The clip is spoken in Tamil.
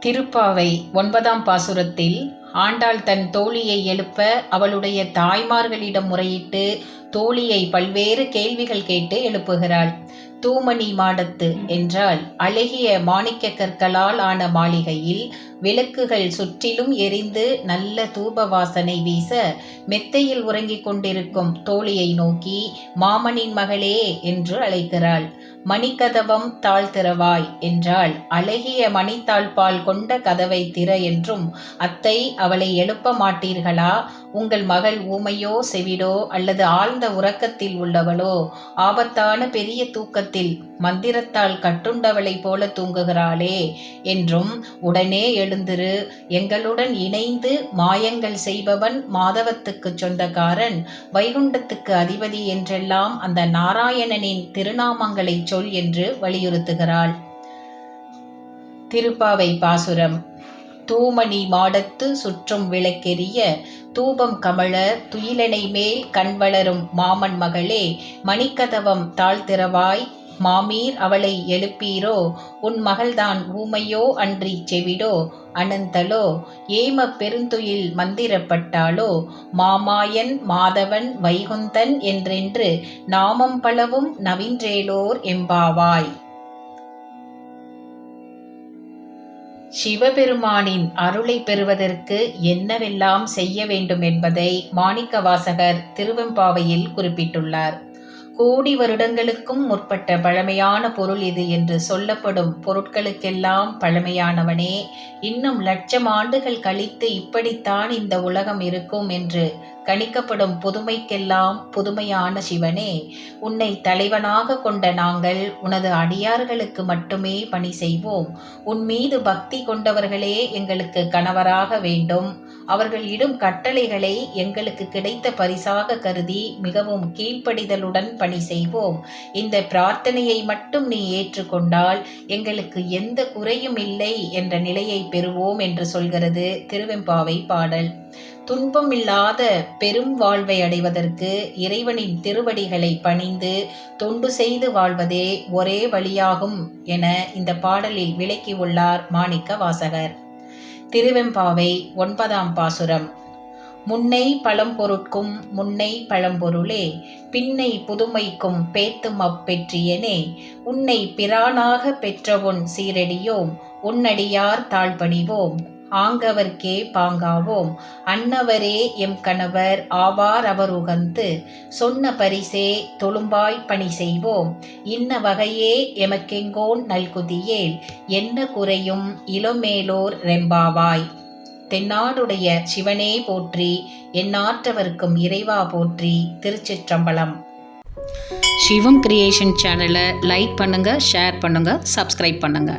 திருப்பாவை 9ஆம் பாசுரத்தில் ஆண்டாள் தன் தோழியை எழுப்ப அவளுடைய தாய்மார்களிடம் முறையிட்டு தோழியை பல்வேறு கேள்விகள் கேட்டு எழுப்புகிறாள். தூமணி மாடத்து என்றால் அழகிய மாணிக்க கற்களால் ஆன மாளிகையில் விளக்குகள் சுற்றிலும் எரிந்து நல்ல தூப வாசனை வீச மெத்தையில் உறங்கிக் கொண்டிருக்கும் தோழியை நோக்கி மாமனின் மகளே என்று அழைக்கிறாள். மணிக்கதவம் தாழ்த்திறவாய் என்றால் அழகிய மணித்தாழ்பால் கொண்ட கதவை திற என்றும், அத்தை அவளை எழுப்ப மாட்டீர்களா? உங்கள் மகள் ஊமையோ செவிடோ அல்லது ஆழ்ந்த உறக்கத்தில் உள்ளவளோ? ஆபத்தான பெரிய தூக்கத்தில் மந்திரத்தால் கட்டுண்டவளைப் போல தூங்குகிறாளே என்றும், உடனே எழுந்திரு, எங்களுடன் இணைந்து மாயங்கள் செய்பவன் மாதவத்துக்கு சொந்தக்காரன் வைகுண்டத்துக்கு அதிபதி என்றெல்லாம் அந்த நாராயணனின் திருநாமங்களை சொல் என்று வலியுறுத்துகிறாள். திருப்பாவை பாசுரம். தூமணி மாடத்து சுற்றும் விளக்கெரிய தூபம் கமழ துயிலனை மேல் கண் வளரும் மாமன் மகளே, மணிக்கதவம் தாழ்த்திறவாய், மாமீர் அவளை எழுப்பீரோ? உன் மகள்தான் ஊமையோ அன்றி செவிடோ அனந்தலோ? ஏம பெருந்துயில் மந்திரப்பட்டாளோ? மாமாயன் மாதவன் வைகுந்தன் என்றென்று நாமம் பலவும் நவின்றேலோர் எம்பாவாய். சிவபெருமானின் அருளை பெறுவதற்கு என்னவெல்லாம் செய்ய வேண்டும் என்பதை மாணிக்கவாசகர் திருவெம்பாவையில் குறிப்பிட்டுள்ளார். கோடி வருடங்களுக்கும் முற்பட்ட பழமையான பொருள் இது என்று சொல்லப்படும் பொருட்களுக்கெல்லாம் பழமையானவனே, இன்னும் லட்சம் ஆண்டுகள் கழித்து இப்படித்தான் இந்த உலகம் இருக்கும் என்று கணிக்கப்படும் புதுமைக்கெல்லாம் புதுமையான சிவனே, உன்னை தலைவனாக கொண்ட நாங்கள் உனது அடியார்களுக்கு மட்டுமே பணி செய்வோம். உன் மீது பக்தி கொண்டவர்களே எங்களுக்கு கணவராக வேண்டும். அவர்கள் இடும் கட்டளைகளை எங்களுக்கு கிடைத்த பரிசாக கருதி மிகவும் கீழ்ப்படிதலுடன் பணி செய்வோம். இந்த பிரார்த்தனையை மட்டும் நீ ஏற்றுக்கொண்டால் எங்களுக்கு எந்த குறையும் இல்லை என்ற நிலையை பெறுவோம் என்று சொல்கிறது திருவெம்பாவை பாடல். துன்பம் இல்லாத பெரும் வாழ்வை அடைவதற்கு இறைவனின் திருவடிகளை பணிந்து தொண்டு செய்து வாழ்வதே ஒரே வழியாகும் என இந்த பாடலில் விளக்கியுள்ளார் மாணிக்க வாசகர். திருவெம்பாவை 9ஆம் பாசுரம். முன்னை பழம்பொருட்கும் முன்னை பழம்பொருளே, பின்னை புதுமைக்கும் பேத்தும் அப்பெற்றியனே, உன்னை பிரானாக பெற்றவுன் சீரடியோம், உன்னடியார் தாழ்பணிவோம், ஆங்கவர்க்கே பாங்காவோம், அன்னவரே எம் கணவர் ஆவார் அவர் உகந்து, சொன்ன பரிசே தொழும்பாய் பணி செய்வோம், இன்ன வகையே எமக்கெங்கோன் நல்குதியேல், என்ன குறையும் இளமேலோர் ரெம்பாவாய். தென்னாடுடைய சிவனே போற்றி, எந்நாட்டவர்க்கும் இறைவா போற்றி. திருச்சிற்றம்பலம். சிவம் கிரியேஷன் சேனலை லைக் பண்ணுங்க, ஷேர் பண்ணுங்க, சப்ஸ்கிரைப் பண்ணுங்க.